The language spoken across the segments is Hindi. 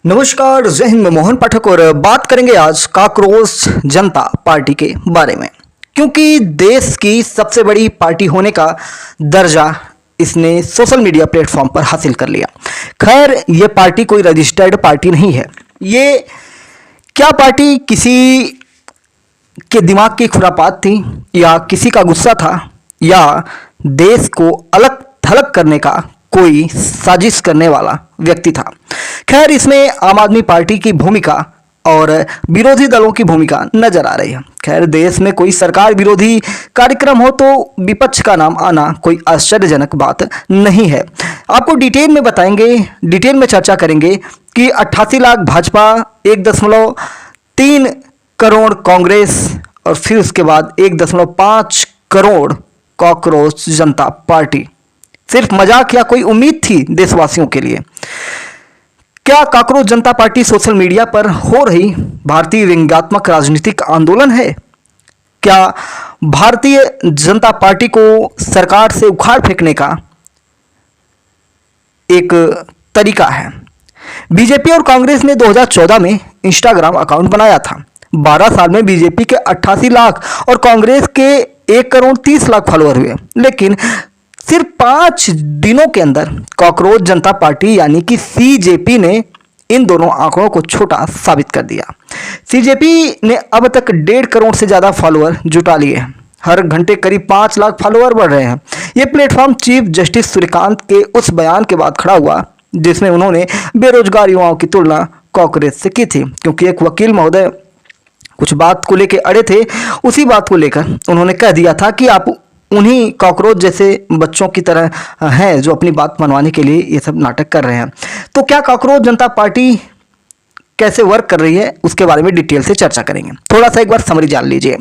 नमस्कार, जय हिंद। मैं मोहन पाठक और बात करेंगे आज कॉकरोच जनता पार्टी के बारे में, क्योंकि देश की सबसे बड़ी पार्टी होने का दर्जा इसने सोशल मीडिया प्लेटफॉर्म पर हासिल कर लिया। खैर, ये पार्टी कोई रजिस्टर्ड पार्टी नहीं है। ये क्या पार्टी किसी के दिमाग की खुरापात थी, या किसी का गुस्सा था, या देश को अलग थलग करने का कोई साजिश करने वाला व्यक्ति था। खैर, इसमें आम आदमी पार्टी की भूमिका और विरोधी दलों की भूमिका नजर आ रही है। खैर, देश में कोई सरकार विरोधी कार्यक्रम हो तो विपक्ष का नाम आना कोई आश्चर्यजनक बात नहीं है। आपको डिटेल में बताएंगे, डिटेल में चर्चा करेंगे कि 88 लाख भाजपा, 1.3 करोड़ कांग्रेस और फिर उसके बाद 1.5 करोड़ कॉकरोच जनता पार्टी। सिर्फ मजाक या कोई उम्मीद थी देशवासियों के लिए? क्या कॉकरोच जनता पार्टी सोशल मीडिया पर हो रही भारतीय व्यंग्यात्मक राजनीतिक आंदोलन है? क्या भारतीय जनता पार्टी को सरकार से उखाड़ फेंकने का एक तरीका है? बीजेपी और कांग्रेस ने 2014 में इंस्टाग्राम अकाउंट बनाया था। 12 साल में बीजेपी के 88 लाख और कांग्रेस के 1 करोड़ 30 लाख फॉलोअर हुए, लेकिन सिर्फ 5 दिनों के अंदर कॉकरोच जनता पार्टी यानी कि सीजेपी ने इन दोनों आंकड़ों को छोटा साबित कर दिया। सीजेपी ने अब तक 1.5 करोड़ से ज़्यादा फॉलोअर जुटा लिए हैं। हर घंटे करीब 5 लाख फॉलोअर बढ़ रहे हैं। ये प्लेटफॉर्म चीफ जस्टिस सूर्यकांत के उस बयान के बाद खड़ा हुआ जिसमें उन्होंने बेरोजगार युवाओं की तुलना कांग्रेस से की थी, क्योंकि एक वकील महोदय कुछ बात को लेकर अड़े थे। उसी बात को लेकर उन्होंने कह दिया था कि आप उन्हीं कॉकरोच जैसे बच्चों की तरह हैं जो अपनी बात मनवाने के लिए ये सब नाटक कर रहे हैं। तो क्या कॉकरोच जनता पार्टी कैसे वर्क कर रही है, उसके बारे में डिटेल से चर्चा करेंगे। थोड़ा सा एक बार समरी जान लीजिए।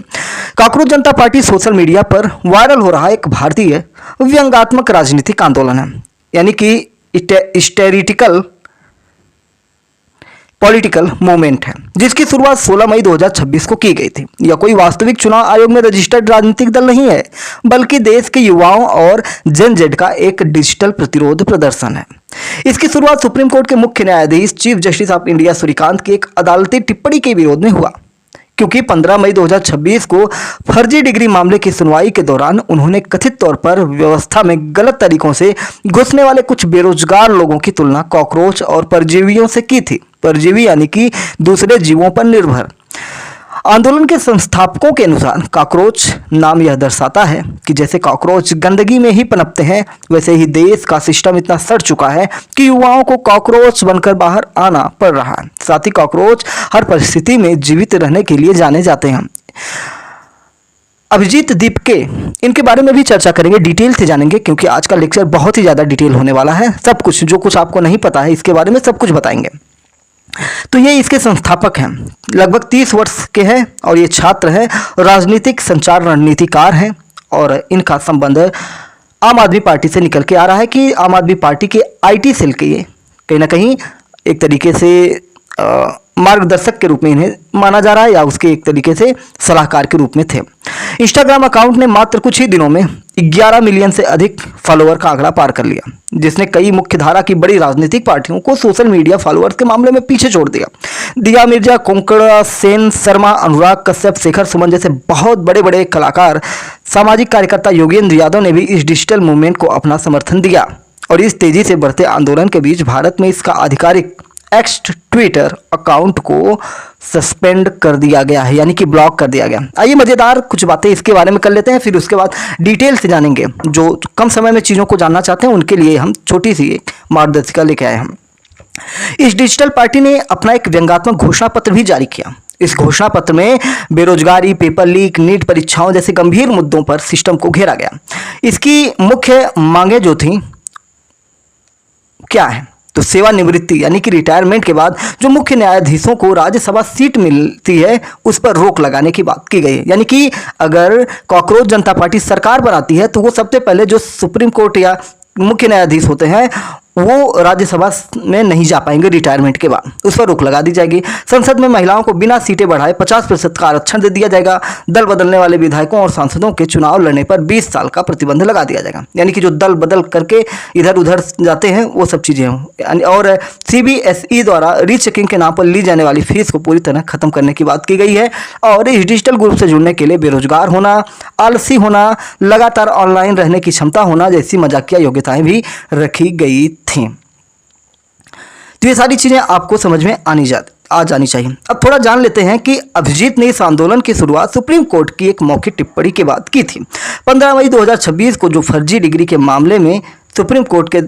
कॉकरोच जनता पार्टी सोशल मीडिया पर वायरल हो रहा एक भारतीय व्यंग्यात्मक राजनीतिक आंदोलन है, यानी कि हिस्टेरिटिकल पॉलिटिकल मूवमेंट है, जिसकी शुरुआत 16 मई 2026 को की गई थी। यह कोई वास्तविक चुनाव आयोग में रजिस्टर्ड राजनीतिक दल नहीं है, बल्कि देश के युवाओं और जन जेड का एक डिजिटल प्रतिरोध प्रदर्शन है। इसकी शुरुआत सुप्रीम कोर्ट के मुख्य न्यायाधीश chief justice of India Suryakant की एक अदालती टिप्पणी के विरोध में हुआ, क्योंकि 15 मई 2026 को फर्जी डिग्री मामले की सुनवाई के दौरान उन्होंने कथित तौर पर व्यवस्था में गलत तरीकों से घुसने वाले कुछ बेरोजगार लोगों की तुलना कॉकरोच और परजीवियों से की थी। परजीवी यानी कि दूसरे जीवों पर निर्भर। आंदोलन के संस्थापकों के अनुसार कॉकरोच नाम यह दर्शाता है कि जैसे कॉकरोच गंदगी में ही पनपते हैं, वैसे ही देश का सिस्टम इतना सड़ चुका है कि युवाओं को कॉकरोच बनकर बाहर आना पड़ रहा है। साथ ही कॉकरोच हर परिस्थिति में जीवित रहने के लिए जाने जाते हैं। अभिजीत दीपके, इनके बारे में भी चर्चा करेंगे, डिटेल से जानेंगे, क्योंकि आज का लेक्चर बहुत ही ज़्यादा डिटेल होने वाला है। सब कुछ जो कुछ आपको नहीं पता है इसके बारे में सब कुछ बताएंगे। तो ये इसके संस्थापक हैं, लगभग 30 वर्ष के हैं और ये छात्र हैं, राजनीतिक संचार रणनीतिकार हैं, और इनका संबंध आम आदमी पार्टी से निकल के आ रहा है कि आम आदमी पार्टी के आईटी सेल के ये कहीं ना कहीं एक तरीके से मार्गदर्शक के रूप में इन्हें माना जा रहा है, या उसके एक तरीके से सलाहकार के रूप में थे। इंस्टाग्राम अकाउंट ने मात्र कुछ ही दिनों में 11 मिलियन से अधिक फॉलोअर का आंकड़ा पार कर लिया, जिसने कई मुख्य धारा की बड़ी राजनीतिक पार्टियों को सोशल मीडिया फॉलोअर्स के मामले में पीछे छोड़ दिया। दिया मिर्जा, कोंकणा सेन शर्मा, अनुराग कश्यप, शेखर सुमन जैसे बहुत बड़े बड़े कलाकार, सामाजिक कार्यकर्ता योगेंद्र यादव ने भी इस डिजिटल मूवमेंट को अपना समर्थन दिया। और इस तेजी से बढ़ते आंदोलन के बीच भारत में इसका आधिकारिक एक्स ट्विटर अकाउंट को सस्पेंड कर दिया गया है, यानी कि ब्लॉक कर दिया गया। आइए मजेदार कुछ बातें इसके बारे में कर लेते हैं, फिर उसके बाद डिटेल से जानेंगे। जो कम समय में चीज़ों को जानना चाहते हैं उनके लिए हम छोटी सी एक मार्गदर्शिका लेके आए हैं। इस डिजिटल पार्टी ने अपना एक व्यंग्यात्मक घोषणा पत्र भी जारी किया। इस घोषणा पत्र में बेरोजगारी, पेपर लीक, नीट परीक्षाओं जैसे गंभीर मुद्दों पर सिस्टम को घेरा गया। इसकी मुख्य मांगे जो थी क्या है, तो सेवानिवृत्ति यानी कि रिटायरमेंट के बाद जो मुख्य न्यायाधीशों को राज्यसभा सीट मिलती है उस पर रोक लगाने की बात की गई है। यानी कि अगर कॉकरोच जनता पार्टी सरकार बनाती है तो वो सबसे पहले जो सुप्रीम कोर्ट या मुख्य न्यायाधीश होते हैं वो राज्यसभा में नहीं जा पाएंगे रिटायरमेंट के बाद, उस पर रोक लगा दी जाएगी। संसद में महिलाओं को बिना सीटें बढ़ाए 50% का आरक्षण दे दिया जाएगा। दल बदलने वाले विधायकों और सांसदों के चुनाव लड़ने पर 20 साल का प्रतिबंध लगा दिया जाएगा, यानी कि जो दल बदल करके इधर उधर जाते हैं वो सब चीज़ें हों। और CBSE द्वारा रीचेकिंग के नाम पर ली जाने वाली फीस को पूरी तरह खत्म करने की बात की गई है। और इस डिजिटल ग्रुप से जुड़ने के लिए बेरोजगार होना, आलसी होना, लगातार ऑनलाइन रहने की क्षमता होना जैसी मजाकिया योग्यताएं भी रखी गई थी। तो ये सारी चीजें आपको समझ में आ जानी चाहिए। अब थोड़ा जान लेते हैं कि अभिजीत ने इस आंदोलन की शुरुआत सुप्रीम कोर्ट की एक मौखिक टिप्पणी के बाद की थी। 15 मई 2026 को जो फर्जी डिग्री के मामले में सुप्रीम कोर्ट के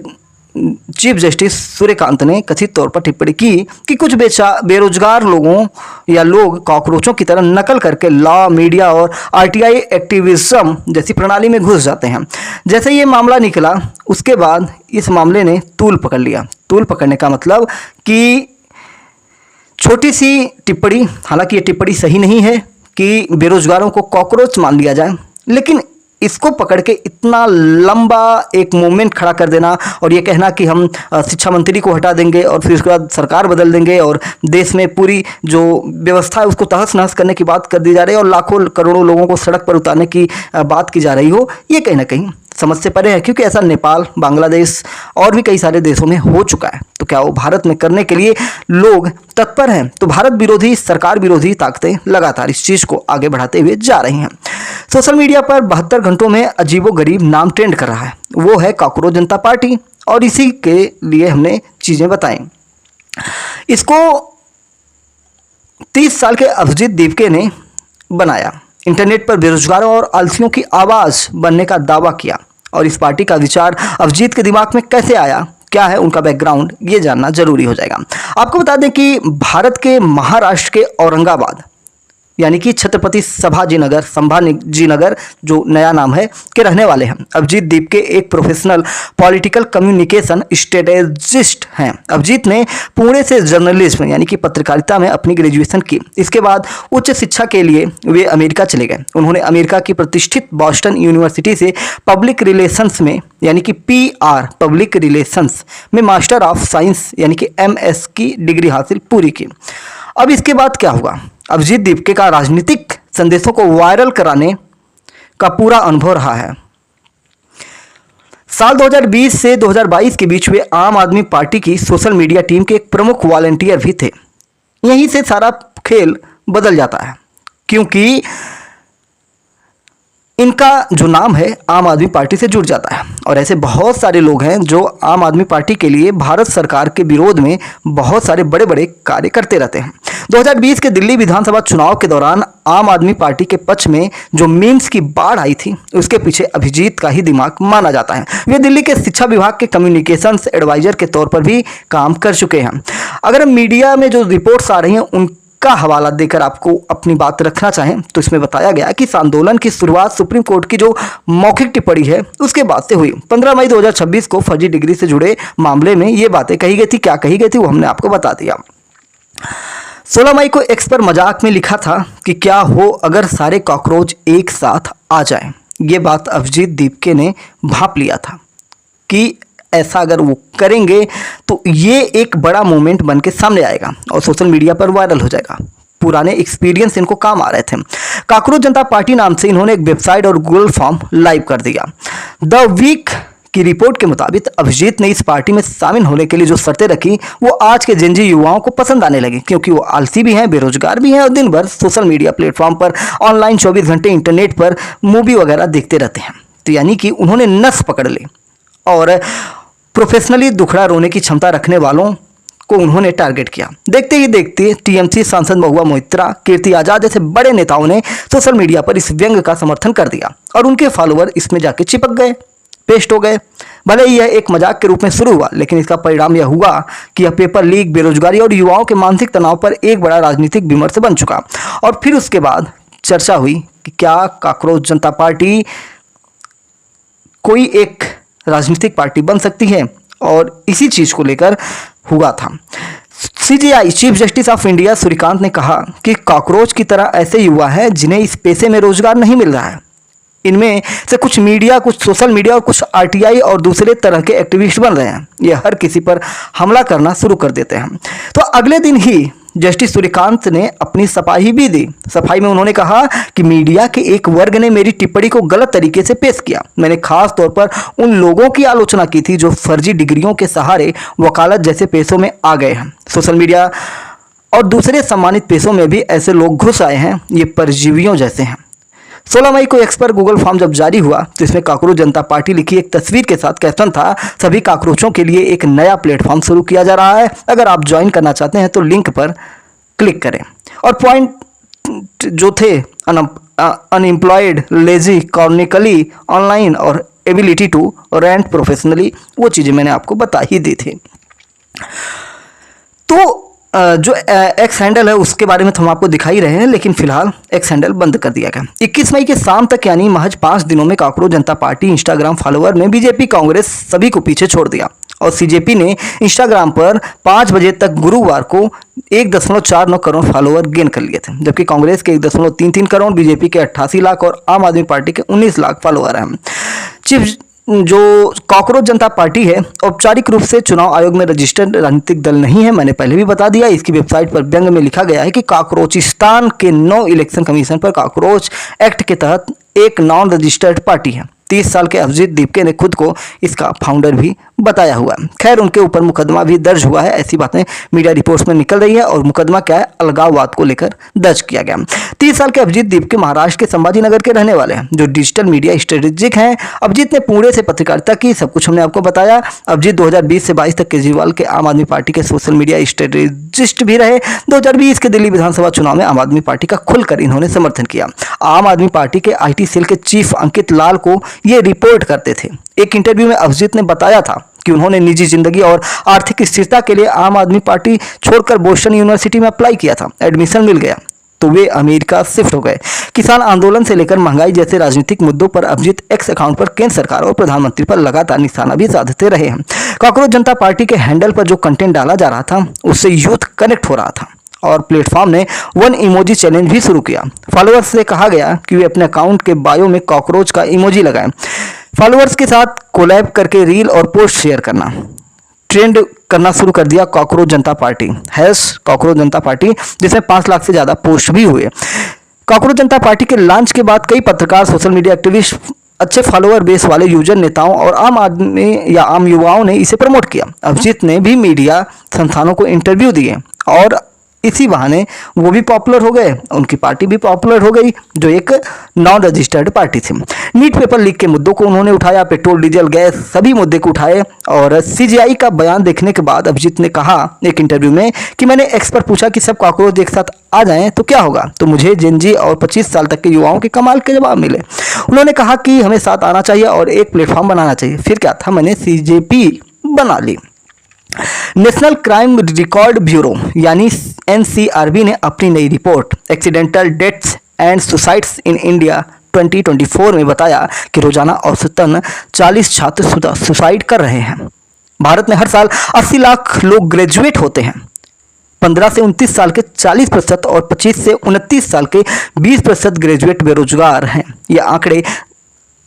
चीफ जस्टिस सूर्यकांत ने कथित तौर पर टिप्पणी की कि कुछ बेरोजगार लोगों या लोग कॉकरोचों की तरह नकल करके लॉ, मीडिया और RTI एक्टिविज्म जैसी प्रणाली में घुस जाते हैं। जैसे ये मामला निकला उसके बाद इस मामले ने तूल पकड़ लिया। तूल पकड़ने का मतलब कि छोटी सी टिप्पणी, हालांकि ये टिप्पणी सही नहीं है कि बेरोजगारों को कॉकरोच मान लिया जाए, लेकिन इसको पकड़ के इतना लंबा एक मूवमेंट खड़ा कर देना और ये कहना कि हम शिक्षा मंत्री को हटा देंगे और फिर उसके बाद सरकार बदल देंगे और देश में पूरी जो व्यवस्था है उसको तहस नहस करने की बात कर दी जा रही है और लाखों करोड़ों लोगों को सड़क पर उतारने की बात की जा रही हो, ये कहीं ना कहीं समझ से परे है। क्योंकि ऐसा नेपाल, बांग्लादेश और भी कई सारे देशों में हो चुका है। तो क्या वो भारत में करने के लिए लोग तत्पर हैं? तो भारत विरोधी, सरकार विरोधी ताकतें लगातार इस चीज़ को आगे बढ़ाते हुए जा रही हैं। सोशल मीडिया पर 72 घंटों में अजीबोगरीब नाम ट्रेंड कर रहा है, वो है कॉकरोच जनता पार्टी। और इसी के लिए हमने चीज़ें बताई। इसको 30 साल के अभिजीत दीपके ने बनाया, इंटरनेट पर बेरोजगारों और आलसियों की आवाज़ बनने का दावा किया। और इस पार्टी का विचार अभिजीत के दिमाग में कैसे आया, क्या है उनका बैकग्राउंड, ये जानना जरूरी हो जाएगा। आपको बता दें कि भारत के महाराष्ट्र के औरंगाबाद यानी कि छत्रपति संभाजी नगर जो नया नाम है के रहने वाले हैं अभिजीत दीपके। एक प्रोफेशनल पॉलिटिकल कम्युनिकेशन स्ट्रेटेजिस्ट हैं। अभिजीत ने पुणे से जर्नलिज्म यानी कि पत्रकारिता में अपनी ग्रेजुएशन की। इसके बाद उच्च शिक्षा के लिए वे अमेरिका चले गए। उन्होंने अमेरिका की प्रतिष्ठित बॉस्टन यूनिवर्सिटी से पब्लिक रिलेशंस में यानी कि PR पब्लिक रिलेशंस में मास्टर ऑफ साइंस यानी कि MS की डिग्री हासिल पूरी की। अब इसके बाद क्या हुआ? अभिजीत दीपके का राजनीतिक संदेशों को वायरल कराने का पूरा अनुभव रहा है। साल 2020 से 2022 के बीच वे आम आदमी पार्टी की सोशल मीडिया टीम के एक प्रमुख वॉलंटियर भी थे। यहीं से सारा खेल बदल जाता है, क्योंकि इनका जो नाम है आम आदमी पार्टी से जुड़ जाता है। और ऐसे बहुत सारे लोग हैं जो आम आदमी पार्टी के लिए भारत सरकार के विरोध में बहुत सारे बड़े बड़े कार्य करते रहते हैं। 2020 के दिल्ली विधानसभा चुनाव के दौरान आम आदमी पार्टी के पक्ष में जो मीम्स की बाढ़ आई थी उसके पीछे अभिजीत का ही दिमाग माना जाता है। वे दिल्ली के शिक्षा विभाग के कम्युनिकेशंस एडवाइजर के तौर पर भी काम कर चुके हैं। अगर मीडिया में जो रिपोर्ट्स आ रही हैं उनका हवाला देकर आपको अपनी बात रखना चाहें तो इसमें बताया गया कि इस आंदोलन की शुरुआत सुप्रीम कोर्ट की जो मौखिक टिप्पणी है उसके बाद से हुई। 15 मई 2026 को फर्जी डिग्री से जुड़े मामले में ये बातें कही गई थी। क्या कही गई थी वो हमने आपको बता दिया। 16 मई को एक्स पर मजाक में लिखा था कि क्या हो अगर सारे कॉकरोच एक साथ आ जाएं। ये बात अभिजीत दीपके ने भांप लिया था कि ऐसा अगर वो करेंगे तो ये एक बड़ा मूवमेंट बन के सामने आएगा और सोशल मीडिया पर वायरल हो जाएगा। पुराने एक्सपीरियंस इनको काम आ रहे थे। कॉकरोच जनता पार्टी नाम से इन्होंने एक वेबसाइट और गूगल फॉर्म लाइव कर दिया। द वीक की रिपोर्ट के मुताबिक अभिजीत ने इस पार्टी में शामिल होने के लिए जो शर्तें रखी वो आज के जेनजी युवाओं को पसंद आने लगी, क्योंकि वो आलसी भी हैं, बेरोजगार भी हैं और दिन भर सोशल मीडिया प्लेटफॉर्म पर ऑनलाइन 24 घंटे इंटरनेट पर मूवी वगैरह देखते रहते हैं। तो यानी कि उन्होंने नस पकड़ ली और प्रोफेशनली दुखड़ा रोने की क्षमता रखने वालों को उन्होंने टारगेट किया। देखते ही देखते TMC सांसद महुआ मोइत्रा, कीर्ति आजाद जैसे बड़े नेताओं ने सोशल मीडिया पर इस व्यंग का समर्थन कर दिया और उनके फॉलोअर इसमें जाके चिपक गए, पेस्ट हो गए। भले ही यह एक मजाक के रूप में शुरू हुआ, लेकिन इसका परिणाम यह हुआ कि यह पेपर लीक, बेरोजगारी और युवाओं के मानसिक तनाव पर एक बड़ा राजनीतिक विमर्श बन चुका। और फिर उसके बाद चर्चा हुई कि क्या कॉकरोच जनता पार्टी कोई एक राजनीतिक पार्टी बन सकती है, और इसी चीज को लेकर हुआ था। CJI chief justice of India Suryakant ने कहा कि कॉकरोच की तरह ऐसे युवा हैं जिन्हें इस पेशे में रोजगार नहीं मिल रहा है। इनमें से कुछ मीडिया, कुछ सोशल मीडिया और कुछ आरटीआई और दूसरे तरह के एक्टिविस्ट बन रहे हैं। ये हर किसी पर हमला करना शुरू कर देते हैं। तो अगले दिन ही जस्टिस सूर्यकांत ने अपनी सफाई भी दी। सफाई में उन्होंने कहा कि मीडिया के एक वर्ग ने मेरी टिप्पणी को गलत तरीके से पेश किया। मैंने खास तौर पर उन लोगों की आलोचना की थी जो फर्जी डिग्रियों के सहारे वकालत जैसे पेशों में आ गए हैं। सोशल मीडिया और दूसरे सम्मानित पेशों में भी ऐसे लोग घुस आए हैं। ये परजीवियों जैसे हैं। 16 मई को एक्स पर गूगल फॉर्म जब जारी हुआ तो इसमें काकरोच जनता पार्टी लिखी एक तस्वीर के साथ कैप्शन था, सभी काकरोचों के लिए एक नया प्लेटफॉर्म शुरू किया जा रहा है। अगर आप ज्वाइन करना चाहते हैं तो लिंक पर क्लिक करें। और पॉइंट जो थे अनएम्प्लॉयड, लेजी, कॉर्निकली ऑनलाइन और एबिलिटी टू रेंट प्रोफेशनली, वो चीज़ें मैंने आपको बता ही दी थी। तो जो एक्स हैंडल है उसके बारे में तो हम आपको दिखा ही रहे हैं, लेकिन फिलहाल एक्स हैंडल बंद कर दिया गया। 21 मई के शाम तक यानी महज 5 दिनों में काकरोच जनता पार्टी इंस्टाग्राम फॉलोअर में बीजेपी, कांग्रेस सभी को पीछे छोड़ दिया और सीजेपी ने इंस्टाग्राम पर 5 बजे तक गुरुवार को 1.49 करोड़ फॉलोअर गेन कर लिए थे, जबकि कांग्रेस के 1.33 करोड़, बीजेपी के 88 लाख और आम आदमी पार्टी के 19 लाख फॉलोअर हैं। चीफ जो काकरोच जनता पार्टी है औपचारिक रूप से चुनाव आयोग में रजिस्टर्ड राजनीतिक दल नहीं है, मैंने पहले भी बता दिया। इसकी वेबसाइट पर व्यंग में लिखा गया है कि काकरोचिस्तान के नौ इलेक्शन कमीशन पर काकरोच एक्ट के तहत एक नॉन रजिस्टर्ड पार्टी है। 30 साल के अभिजीत दीपके ने खुद को इसका फाउंडर भी बताया हुआ है। खैर, उनके ऊपर मुकदमा भी दर्ज हुआ है, ऐसी बातें मीडिया रिपोर्ट्स में निकल रही है। और मुकदमा क्या है, अलगाववाद को लेकर दर्ज किया गया। 30 साल के अभिजीत दीपके महाराष्ट्र के संभाजी नगर के रहने वाले हैं, जो डिजिटल मीडिया स्ट्रेटेजिक हैं। अभिजीत ने पुणे से पत्रकारिता की, सब कुछ हमने आपको बताया। अभिजीत 2020 से 22 तक केजरीवाल के आम आदमी पार्टी के सोशल मीडिया स्ट्रेटेजिस्ट भी रहे। 2020 के दिल्ली विधानसभा चुनाव में आम आदमी पार्टी का खुलकर इन्होंने समर्थन किया। आम आदमी पार्टी के IT सेल के चीफ अंकित लाल को ये रिपोर्ट करते थे। एक इंटरव्यू में अभिजीत ने बताया था कि उन्होंने निजी जिंदगी और आर्थिक स्थिरता के लिए आम आदमी पार्टी छोड़कर बोस्टन यूनिवर्सिटी में अप्लाई किया था। एडमिशन मिल गया तो वे अमेरिका शिफ्ट हो गए। किसान आंदोलन से लेकर महंगाई जैसे राजनीतिक मुद्दों पर अभिजीत एक्स अकाउंट पर केंद्र सरकार और प्रधानमंत्री पर लगातार निशाना भी साधते रहे हैं। काकरोच जनता पार्टी के हैंडल पर जो कंटेंट डाला जा रहा था उससे यूथ कनेक्ट हो रहा था और प्लेटफॉर्म ने 1 इमोजी चैलेंज भी शुरू किया। फॉलोअर्स से कहा गया कि वे अपने अकाउंट के बायो में कॉकरोच का इमोजी लगाएं। फॉलोअर्स के साथ कोलैब करके रील और पोस्ट शेयर करना ट्रेंड करना शुरू कर दिया काकरोच जनता पार्टी, काकरोच जनता पार्टी, जिसमें 5 लाख से ज़्यादा पोस्ट भी हुए। काकरोच जनता पार्टी के लॉन्च के बाद कई पत्रकार, सोशल मीडिया एक्टिविस्ट, अच्छे फॉलोअर बेस वाले यूजर, नेताओं और आम आदमी या आम युवाओं ने इसे प्रमोट किया। अभिजीत ने भी मीडिया संस्थानों को इंटरव्यू दिए और इसी बहाने वो भी पॉपुलर हो गए, उनकी पार्टी भी पॉपुलर हो गई, जो एक नॉन रजिस्टर्ड पार्टी थी। नीट पेपर लीक के मुद्दों को उन्होंने उठाया, पेट्रोल, डीजल, गैस सभी मुद्दे को उठाए। और CGI का बयान देखने के बाद अभिजीत ने कहा एक इंटरव्यू में कि मैंने एक्स पर पूछा कि सब काकरोच एक साथ आ जाएं तो क्या होगा, तो मुझे जेनजी और 25 साल तक के युवाओं के कमाल के जवाब मिले। उन्होंने कहा कि हमें साथ आना चाहिए और एक प्लेटफॉर्म बनाना चाहिए। फिर क्या था, मैंने CJP बना ली। नेशनल क्राइम रिकॉर्ड ब्यूरो यानी NCRB ने अपनी नई report accidental deaths and suicides in India 2024 में बताया कि रोजाना औसतन 40 छात्र सुसाइड कर रहे हैं। भारत में हर साल 80 लाख लोग ग्रेजुएट होते हैं। 15 से 29 साल के 40% और 25 से 29 साल के 20% ग्रेजुएट बेरोजगार हैं। ये आंकड़े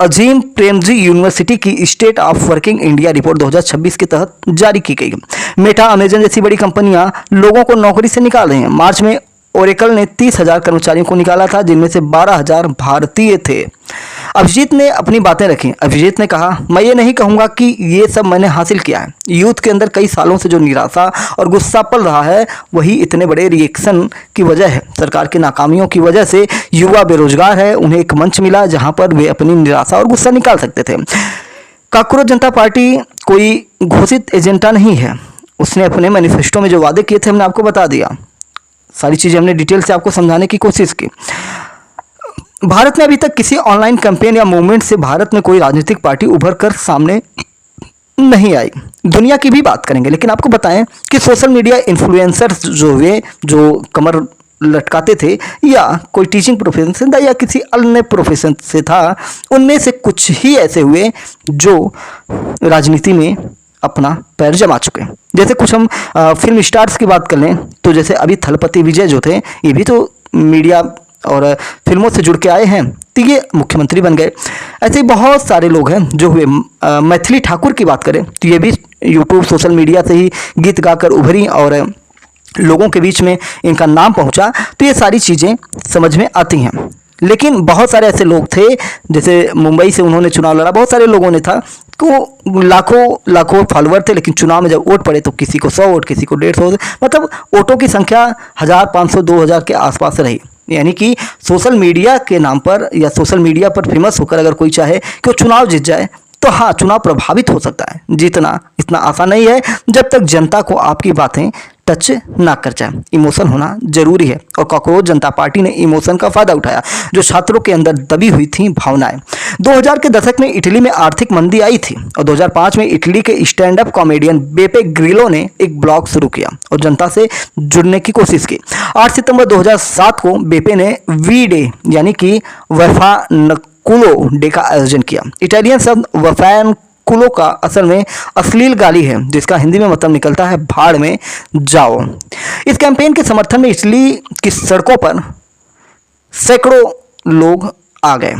अजीम प्रेमजी यूनिवर्सिटी की state of working India report 2026 के तहत जारी की गई। मेटा, अमेजन जैसी बड़ी कंपनियां लोगों को नौकरी से निकाल रही हैं। मार्च में ओरेकल ने 30,000 कर्मचारियों को निकाला था, जिनमें से 12,000 भारतीय थे। अभिजीत ने अपनी बातें रखी। अभिजीत ने कहा, मैं ये नहीं कहूँगा कि ये सब मैंने हासिल किया है। यूथ के अंदर कई सालों से जो निराशा और गुस्सा पल रहा है वही इतने बड़े रिएक्शन की वजह है। सरकार की नाकामियों की वजह से युवा बेरोजगार है, उन्हें एक मंच मिला जहाँ पर वे अपनी निराशा और गुस्सा निकाल सकते थे। काकरोच जनता पार्टी कोई घोषित एजेंडा नहीं है। उसने अपने मैनिफेस्टो में जो वादे किए थे हमने आपको बता दिया, सारी चीज़ें हमने डिटेल से आपको समझाने की कोशिश की। भारत में अभी तक किसी ऑनलाइन कैंपेन या मूवमेंट से भारत में कोई राजनीतिक पार्टी उभर कर सामने नहीं आई। दुनिया की भी बात करेंगे, लेकिन आपको बताएं कि सोशल मीडिया इन्फ्लुएंसर्स जो हुए, जो कमर लटकाते थे या कोई टीचिंग प्रोफेशन से था या किसी अन्य प्रोफेशन से था, उनमें से कुछ ही ऐसे हुए जो राजनीति में अपना पैर जमा चुके। जैसे कुछ हम फिल्म स्टार्स की बात कर लें तो जैसे अभी थलपति विजय जो थे, ये भी तो मीडिया और फिल्मों से जुड़ के आए हैं। तो ये मुख्यमंत्री बन गए। ऐसे ही बहुत सारे लोग हैं जो हुए। मैथिली ठाकुर की बात करें तो ये भी यूट्यूब सोशल मीडिया से ही गीत गाकर उभरी और लोगों के बीच में इनका नाम पहुंचा। तो ये सारी चीज़ें समझ में आती हैं। लेकिन बहुत सारे ऐसे लोग थे, जैसे मुंबई से उन्होंने चुनाव लड़ा, बहुत सारे लोगों ने था तो लाखों लाखों फॉलोअर थे, लेकिन चुनाव में जब वोट पड़े तो किसी को 100 वोट, किसी को 150, मतलब वोटों की संख्या 1000, 500, 2000 के आसपास रही। यानी कि सोशल मीडिया के नाम पर या सोशल मीडिया पर फेमस होकर अगर कोई चाहे कि वो चुनाव जीत जाए तो हाँ, चुनाव प्रभावित हो सकता है। जीतना इतना आसान नहीं है जब तक जनता को आपकी बातें टच ना कर जाए। इमोशन होना जरूरी है और कॉकरोच जनता पार्टी ने इमोशन का फायदा उठाया, जो छात्रों के अंदर दबी हुई थी भावनाएं। 2000 के दशक में इटली में आर्थिक मंदी आई थी और 2005 में इटली के स्टैंड अप कॉमेडियन बेपे ग्रिलो ने एक ब्लॉग शुरू किया और जनता से जुड़ने की कोशिश की। 8 सितंबर 2007 को बेपे ने वी डे यानी कि वफानकुलो डे का आयोजन किया। इटालियन शब्द वफानकुलो का असल में अश्लील गाली है, जिसका हिंदी में मतलब निकलता है भाड़ में जाओ। इस कैंपेन के समर्थन में इटली की सड़कों पर सैकड़ों लोग आ गए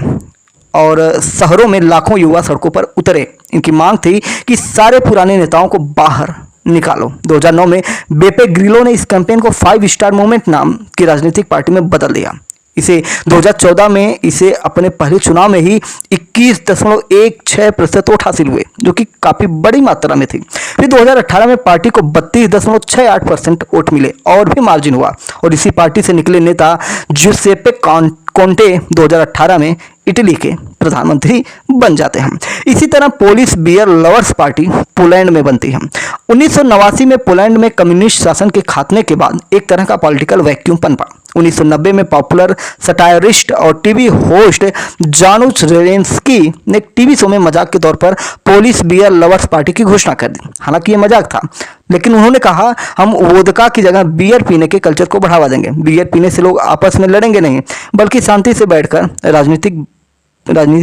और शहरों में लाखों युवा सड़कों पर उतरे। इनकी मांग थी कि सारे पुराने नेताओं को बाहर निकालो। 2009 में बेपे ग्रिलो ने इस कैंपेन को 5 स्टार मूवमेंट नाम की राजनीतिक पार्टी में बदल दिया। इसे 2014 में इसे अपने पहले चुनाव में ही 21.16% वोट हासिल हुए, जो कि काफी बड़ी मात्रा में थी। फिर 2018 में पार्टी को 32.68% वोट मिले और भी मार्जिन हुआ और इसी पार्टी से निकले नेता जुसेप्पे कोंटे 2018 में इटली के प्रधानमंत्री बन जाते हैं। इसी तरह Polish beer lovers party Poland में बनती है। 1989 में पोलैंड में कम्युनिस्ट शासन के खात्मे के बाद एक तरह का पॉलिटिकल वैक्यूम पनपा। 1990 में पॉपुलर सटायरिस्ट और टीवी होस्ट जानुस रेवेंस्की ने एक टीवी शो में मजाक के तौर पर पोलिस बियर लवर्स पार्टी की घोषणा कर दी। हालांकि ये मजाक था, लेकिन उन्होंने कहा हम वोदका की जगह बियर पीने के कल्चर को बढ़ावा देंगे। बियर पीने से लोग आपस में लड़ेंगे नहीं, बल्कि शांति से बैठकर राजनीति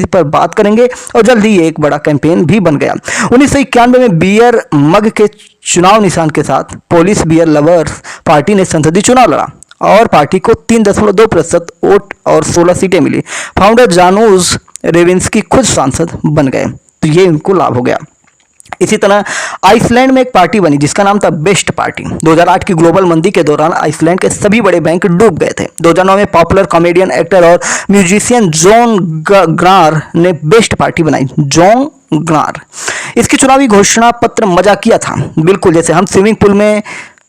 पर बात करेंगे और जल्दी ये एक बड़ा कैंपेन भी बन गया। 1991 में बियर मग के चुनाव निशान के साथ पोलिस बियर लवर्स पार्टी ने संसदीय चुनाव लड़ा और पार्टी को 3.2% वोट और 16 सीटें मिली। फाउंडर जानुस रेवेंस्की खुद सांसद बन गए, तो ये उनको लाभ हो गया। इसी तरह आइसलैंड में एक पार्टी बनी जिसका नाम था बेस्ट पार्टी। 2008 की ग्लोबल मंदी के दौरान आइसलैंड के सभी बड़े बैंक डूब गए थे। 2009 में पॉपुलर कॉमेडियन, एक्टर और म्यूजिशियन जॉन ग्नार ने बेस्ट पार्टी बनाई। जॉन ग्नार इसकी चुनावी घोषणा पत्र मजाकिया था, बिल्कुल जैसे हम स्विमिंग पूल में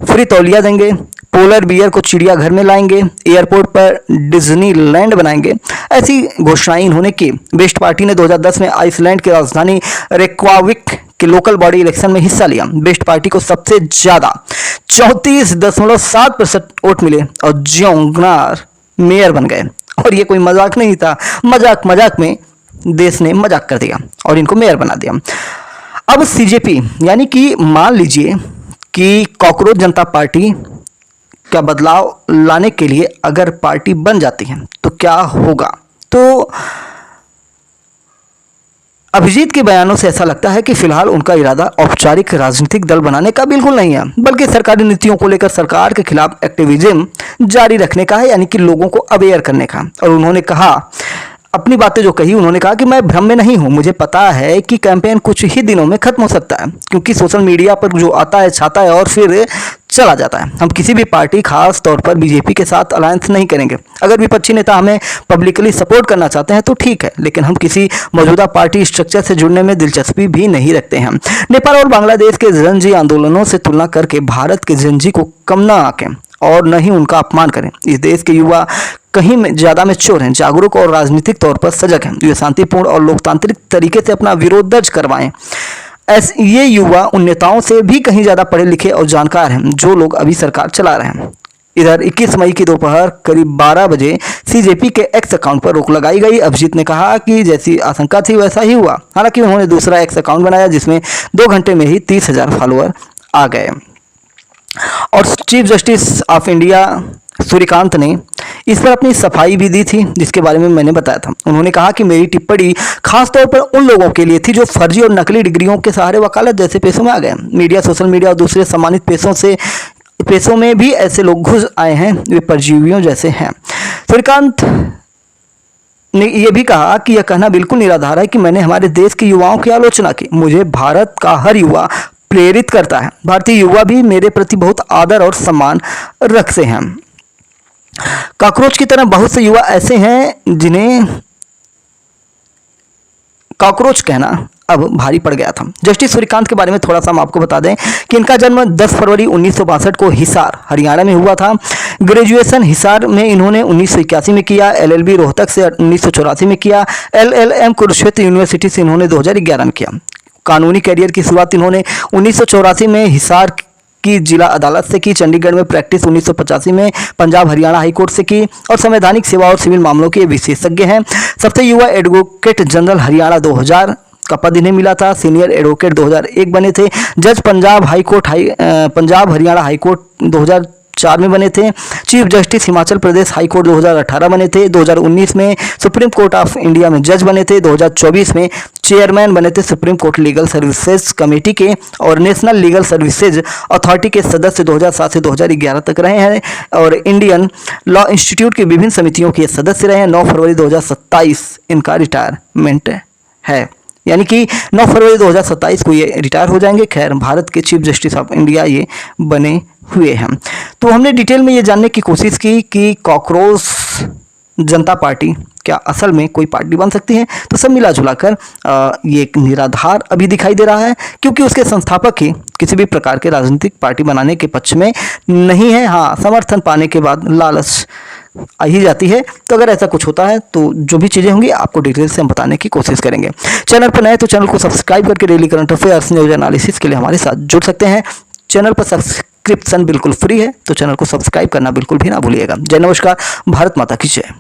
फ्री तौलिया देंगे, पोलर बियर को चिड़ियाघर में लाएंगे, एयरपोर्ट पर डिज्नीलैंड बनाएंगे, ऐसी घोषणाएं इन्होंने की। बेस्ट पार्टी ने 2010 में आइसलैंड की राजधानी रेक्वाविक के लोकल बॉडी इलेक्शन में हिस्सा लिया। बेस्ट पार्टी को सबसे ज्यादा 34.7% वोट मिले और जॉन ग्नार मेयर बन गए। और ये कोई मजाक नहीं था, मजाक में देश ने मजाक कर दिया और इनको मेयर बना दिया। अब सीजेपी यानी कि मान लीजिए कि कॉकरोच जनता पार्टी का बदलाव लाने के लिए अगर पार्टी बन जाती है तो क्या होगा। तो अभिजीत के बयानों से ऐसा लगता है कि फिलहाल उनका इरादा औपचारिक राजनीतिक दल बनाने का बिल्कुल नहीं है, बल्कि सरकारी नीतियों को लेकर सरकार के खिलाफ एक्टिविज्म जारी रखने का है, यानी कि लोगों को अवेयर करने का। और उन्होंने कहा, अपनी बातें जो कही, उन्होंने कहा कि मैं भ्रम में नहीं हूं, मुझे पता है कि कैंपेन कुछ ही दिनों में खत्म हो सकता है, क्योंकि सोशल मीडिया पर जो आता है छाता है और फिर चला जाता है। हम किसी भी पार्टी, खास तौर पर बीजेपी के साथ अलायंस नहीं करेंगे। अगर विपक्षी नेता हमें पब्लिकली सपोर्ट करना चाहते हैं तो ठीक है, लेकिन हम किसी मौजूदा पार्टी स्ट्रक्चर से जुड़ने में दिलचस्पी भी नहीं रखते हैं। नेपाल और बांग्लादेश के जनजी आंदोलनों से तुलना करके भारत के जनजी को कम न आंकें और न ही उनका अपमान करें। इस देश के युवा कहीं ज़्यादा मैच्योर हैं, जागरूक और राजनीतिक तौर पर सजग हैं। ये शांतिपूर्ण और लोकतांत्रिक तरीके से अपना विरोध दर्ज करवाएं। ये युवा उन नेताओं से भी कहीं ज़्यादा पढ़े लिखे और जानकार हैं जो लोग अभी सरकार चला रहे हैं। इधर 21 मई की दोपहर करीब 12 बजे सीजेपी के एक्स अकाउंट पर रोक लगाई गई। अभिजीत ने कहा कि जैसी आशंका थी वैसा ही हुआ। हालांकि उन्होंने दूसरा एक्स अकाउंट बनाया जिसमें 2 घंटे में ही 30,000 फॉलोअर आ गए। और chief justice of India Suryakant ने इस पर अपनी सफाई भी दी थी, जिसके बारे में मैंने बताया था। उन्होंने कहा कि मेरी टिप्पणी खासतौर पर उन लोगों के लिए थी जो फर्जी और नकली डिग्रियों के सहारे वकालत जैसे पेशों में आ गए। मीडिया, सोशल मीडिया और दूसरे सम्मानित पेशों में भी ऐसे लोग घुस आए हैं, वे परजीवियों जैसे हैं। सूर्यकांत ने ये भी कहा कि यह कहना बिल्कुल निराधार है कि मैंने हमारे देश के युवाओं की आलोचना की। मुझे भारत का हर युवा प्रेरित करता है। भारतीय युवा भी मेरे प्रति बहुत आदर और सम्मान रखते हैं। कॉकरोच की तरह बहुत से युवा ऐसे हैं जिन्हें कॉकरोच कहना अब भारी पड़ गया था। जस्टिस सूर्यकांत के बारे में थोड़ा सा हम आपको बता दें कि इनका जन्म 10 फरवरी 1962 को हिसार हरियाणा में हुआ था। ग्रेजुएशन हिसार में इन्होंने 1981 में किया, LLB रोहतक से 1984 में किया, LLM कुरुक्षेत्र यूनिवर्सिटी से इन्होंने 2011 में किया। कानूनी करियर की शुरुआत इन्होंने 1984 में हिसार की जिला अदालत से की। चंडीगढ़ में प्रैक्टिस 1985 में पंजाब हरियाणा हाई कोर्ट से की और संवैधानिक सेवा और सिविल मामलों के विशेषज्ञ हैं। सबसे युवा एडवोकेट जनरल हरियाणा 2000 का पद इन्हें मिला था। सीनियर एडवोकेट 2001 बने थे। जज पंजाब हरियाणा हाई कोर्ट 2004 में बने थे। Chief justice Himachal Pradesh high court 2018 बने थे। 2019 में सुप्रीम कोर्ट ऑफ इंडिया में जज बने थे। 2024 में चेयरमैन बने थे supreme court legal services committee के और नेशनल लीगल सर्विसेज अथॉरिटी के सदस्य 2007 से 2011 तक रहे हैं और इंडियन लॉ इंस्टीट्यूट की विभिन्न समितियों के सदस्य रहे हैं। 9 फरवरी 2027 इनका रिटायरमेंट है, यानी कि 9 फरवरी 2027 को ये रिटायर हो जाएंगे। खैर, भारत के चीफ जस्टिस ऑफ इंडिया ये बने हुए हैं। तो हमने डिटेल में ये जानने की कोशिश की कि कॉकरोच जनता पार्टी क्या असल में कोई पार्टी बन सकती है। तो सब मिला जुला कर ये एक निराधार अभी दिखाई दे रहा है, क्योंकि उसके संस्थापक ही किसी भी प्रकार के राजनीतिक पार्टी बनाने के पक्ष में नहीं है। हाँ, समर्थन पाने के बाद लालच आ ही जाती है। तो अगर ऐसा कुछ होता है तो जो भी चीज़ें होंगी आपको डिटेल से हम बताने की कोशिश करेंगे। चैनल पर नए तो चैनल को सब्सक्राइब करके daily current affairs news analysis के लिए हमारे साथ जुड़ सकते हैं। चैनल पर सब्सक्रिप्शन बिल्कुल फ्री है, तो चैनल को सब्सक्राइब करना बिल्कुल भी ना भूलिएगा। जय नमस्कार, भारत माता की जय।